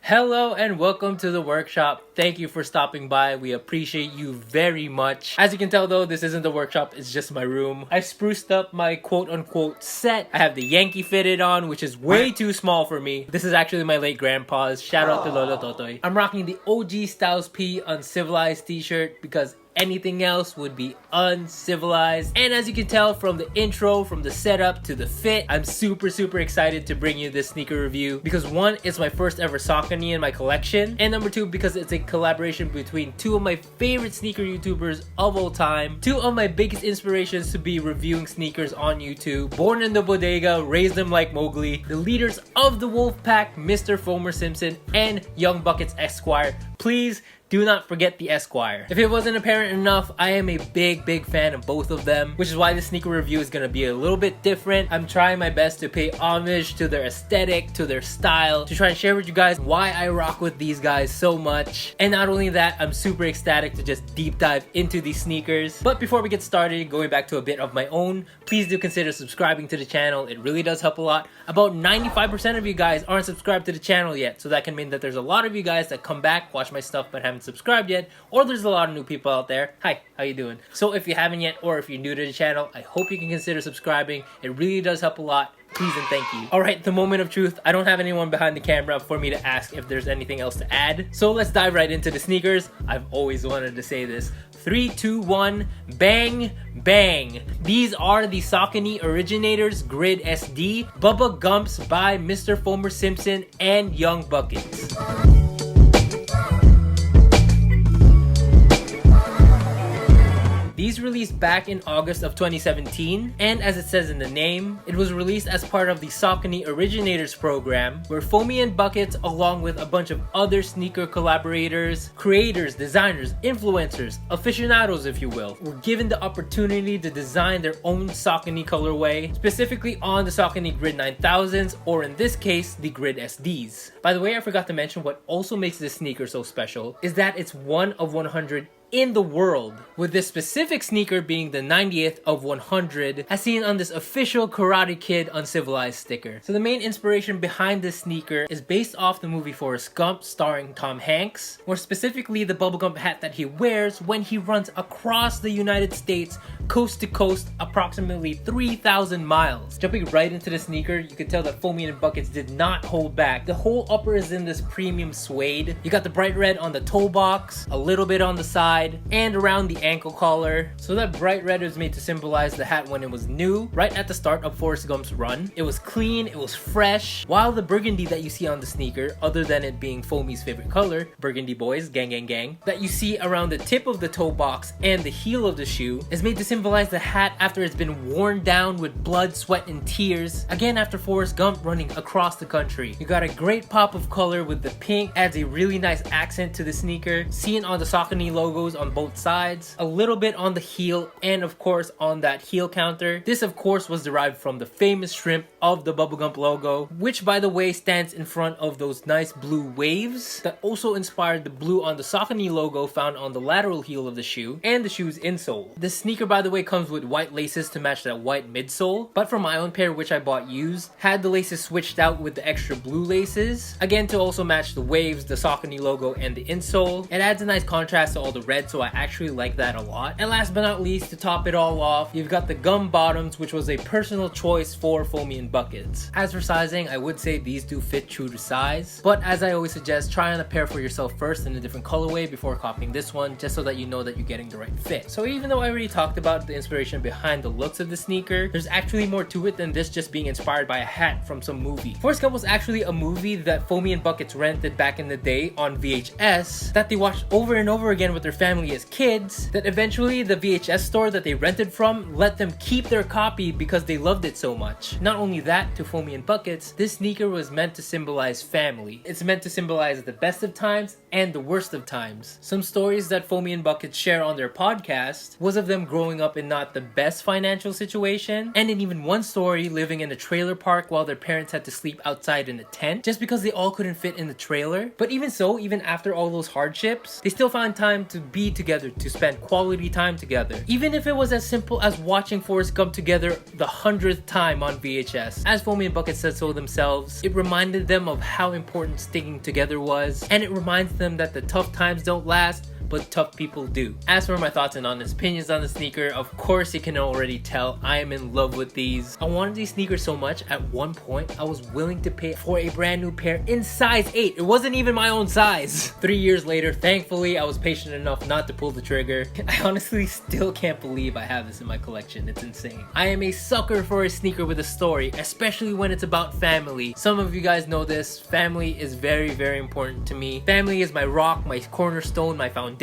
Hello and welcome to the workshop. Thank you for stopping by. We appreciate you very much. As you can tell though, this isn't the workshop, it's just my room. I spruced up my quote-unquote set. I have the Yankee fitted on, which is way too small for me. This is actually my late grandpa's. Shout out to Lolo Totoy. I'm rocking the OG Styles P Uncivilized t-shirt because anything else would be uncivilized. And as you can tell from the intro, from the setup to the fit, I'm super excited to bring you this sneaker review because one, it's my first ever Saucony in my collection, and number two, because it's a collaboration between two of my favorite sneaker YouTubers of all time, two of my biggest inspirations to be reviewing sneakers on YouTube. Born in the bodega, raised them like Mowgli, the leaders of the wolf pack, Mr. Fomer Simpson and Young Bucket's Esquire. Please do not forget the Esquire. If it wasn't apparent enough, I am a big fan of both of them, which is why this sneaker review is gonna be a little bit different. I'm trying my best to pay homage to their aesthetic, to their style, to try and share with you guys why I rock with these guys so much. And not only that, I'm super ecstatic to just deep dive into these sneakers. But before we get started, going back to a bit of my own, please do consider subscribing to the channel. It really does help a lot. About 95% of you guys aren't subscribed to the channel yet, so that can mean that there's a lot of you guys that come back, watch my stuff, but haven't subscribed yet, or there's a lot of new people out there. Hi, how you doing? So if you haven't yet, or if you're new to the channel, I hope you can consider subscribing. It really does help a lot. Please and thank you. Alright, the moment of truth. I don't have anyone behind the camera for me to ask if there's anything else to add. So let's dive right into the sneakers. I've always wanted to say this. 3, 2, 1, bang, bang. These are the Saucony Originators Grid SD, Bubba Gumps by Mr. Fomer Simpson and Young Buckets. These released back in August of 2017, and as it says in the name, it was released as part of the Saucony Originators program, where Foamy and Buckets, along with a bunch of other sneaker collaborators, creators, designers, influencers, aficionados if you will, were given the opportunity to design their own Saucony colorway, specifically on the Saucony Grid 9000s, or in this case, the Grid SDs. By the way, I forgot to mention what also makes this sneaker so special is that it's one of 100 in the world, with this specific sneaker being the 90th of 100 as seen on this official Karate Kid Uncivilized sticker. So the main inspiration behind this sneaker is based off the movie Forrest Gump starring Tom Hanks, more specifically the Bubba Gump hat that he wears when he runs across the United States coast to coast approximately 3,000 miles. Jumping right into the sneaker, you can tell that Foamy and Buckets did not hold back. The whole upper is in this premium suede. You got the bright red on the toe box, a little bit on the side, and around the ankle collar. So that bright red was made to symbolize the hat when it was new, right at the start of Forrest Gump's run. It was clean, it was fresh, while the burgundy that you see on the sneaker, other than it being Foamy's favorite color, burgundy boys, gang gang gang, that you see around the tip of the toe box and the heel of the shoe is made to symbolize the hat after it's been worn down with blood, sweat, and tears, again after Forrest Gump running across the country. You got a great pop of color with the pink, adds a really nice accent to the sneaker, seen on the Saucony logos on both sides, a little bit on the heel, and of course on that heel counter. This of course was derived from the famous shrimp of the Bubba Gump logo, which by the way stands in front of those nice blue waves that also inspired the blue on the Saucony logo found on the lateral heel of the shoe and the shoe's insole. The sneaker by the way comes with white laces to match that white midsole, but for my own pair, which I bought used, had the laces switched out with the extra blue laces, again to also match the waves, the Saucony logo, and the insole. It adds a nice contrast to all the red, so I actually like that a lot. And last but not least, to top it all off, you've got the gum bottoms, which was a personal choice for Foamy and Buckets. As for sizing, I would say these do fit true to size, but as I always suggest, try on a pair for yourself first in a different colorway before copying this one, just so that you know that you're getting the right fit. So even though I already talked about the inspiration behind the looks of the sneaker, there's actually more to it than this just being inspired by a hat from some movie. Forrest Gump was actually a movie that Foamy and Buckets rented back in the day on VHS that they watched over and over again with their family as kids, that eventually the VHS store that they rented from let them keep their copy because they loved it so much. Not only that, to Foamy and Buckets, this sneaker was meant to symbolize family. It's meant to symbolize the best of times and the worst of times. Some stories that Foamy and Buckets share on their podcast was of them growing up in not the best financial situation, and in even one story living in a trailer park while their parents had to sleep outside in a tent just because they all couldn't fit in the trailer. But even so, even after all those hardships, they still found time to be together, to spend quality time together. Even if it was as simple as watching Forrest Gump together the 100th time on VHS. success. As Foamy and Bucket said so themselves, it reminded them of how important sticking together was, and it reminds them that the tough times don't last, but tough people do. As for my thoughts and honest opinions on the sneaker, of course you can already tell I am in love with these. I wanted these sneakers so much, at one point I was willing to pay for a brand new pair in size 8. It wasn't even my own size. 3 years later, thankfully I was patient enough not to pull the trigger. I honestly still can't believe I have this in my collection. It's insane. I am a sucker for a sneaker with a story, especially when it's about family. Some of you guys know this. Family is very, very important to me. Family is my rock, my cornerstone, my foundation.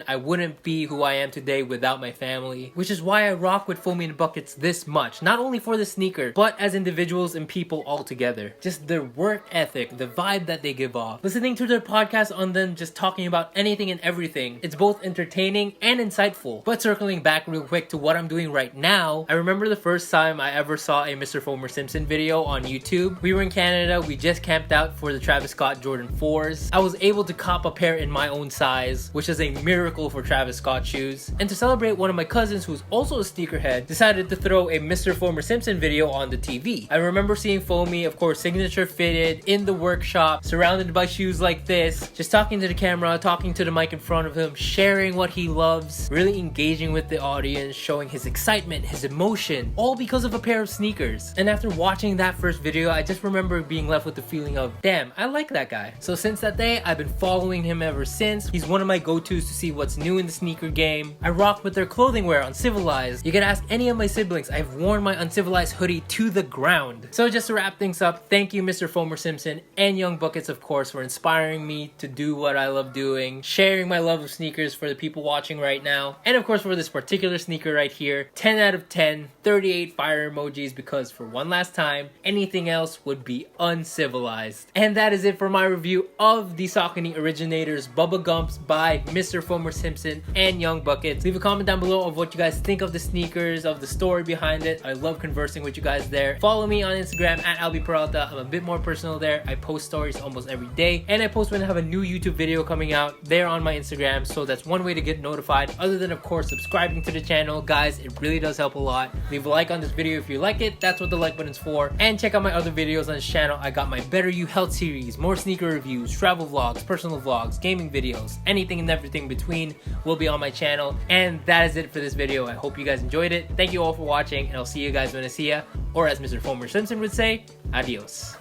I wouldn't be who I am today without my family, which is why I rock with Foamy and Buckets this much, not only for the sneaker, but as individuals and people all together. Just their work ethic, the vibe that they give off. Listening to their podcast on them just talking about anything and everything, it's both entertaining and insightful. But circling back real quick to what I'm doing right now, I remember the first time I ever saw a Mr. Fomer Simpson video on YouTube. We were in Canada, we just camped out for the Travis Scott Jordan 4s. I was able to cop a pair in my own size, which is a miracle for Travis Scott shoes. And to celebrate, one of my cousins, who's also a sneakerhead, decided to throw a Mr. Fomer Simpson video on the TV. I remember seeing Foamy, of course, signature fitted, in the workshop, surrounded by shoes like this, just talking to the camera, talking to the mic in front of him, sharing what he loves, really engaging with the audience, showing his excitement, his emotion, all because of a pair of sneakers. And after watching that first video, I just remember being left with the feeling of, damn, I like that guy. So since that day, I've been following him ever since. He's one of my go-tos to see what's new in the sneaker game. I rock with their clothing wear, Uncivilized. You can ask any of my siblings, I've worn my Uncivilized hoodie to the ground. So just to wrap things up, thank you Mr. Fomer Simpson and Young Buckets, of course, for inspiring me to do what I love doing, sharing my love of sneakers for the people watching right now, and of course for this particular sneaker right here, 10 out of 10, 38 fire emojis, because for one last time, anything else would be uncivilized. And that is it for my review of the Saucony Originators Bubba Gumps by Mr. Fomer Simpson and Young Buckets. Leave a comment down below of what you guys think of the sneakers, of the story behind it. I love conversing with you guys there. Follow me on Instagram at @AlbiPeralta. I'm a bit more personal there. I post stories almost every day, and I post when I have a new YouTube video coming out there on my Instagram, so that's one way to get notified, other than of course subscribing to the channel. Guys, it really does help a lot. Leave a like on this video if you like it. That's what the like button's for. And check out my other videos on this channel. I got my Better You Health series, more sneaker reviews, travel vlogs, personal vlogs, gaming videos, anything and everything between will be on my channel. And that is it for this video. I hope you guys enjoyed it. Thank you all for watching, and I'll see you guys when I see ya, or as Mr. Fomer Simpson would say, adios.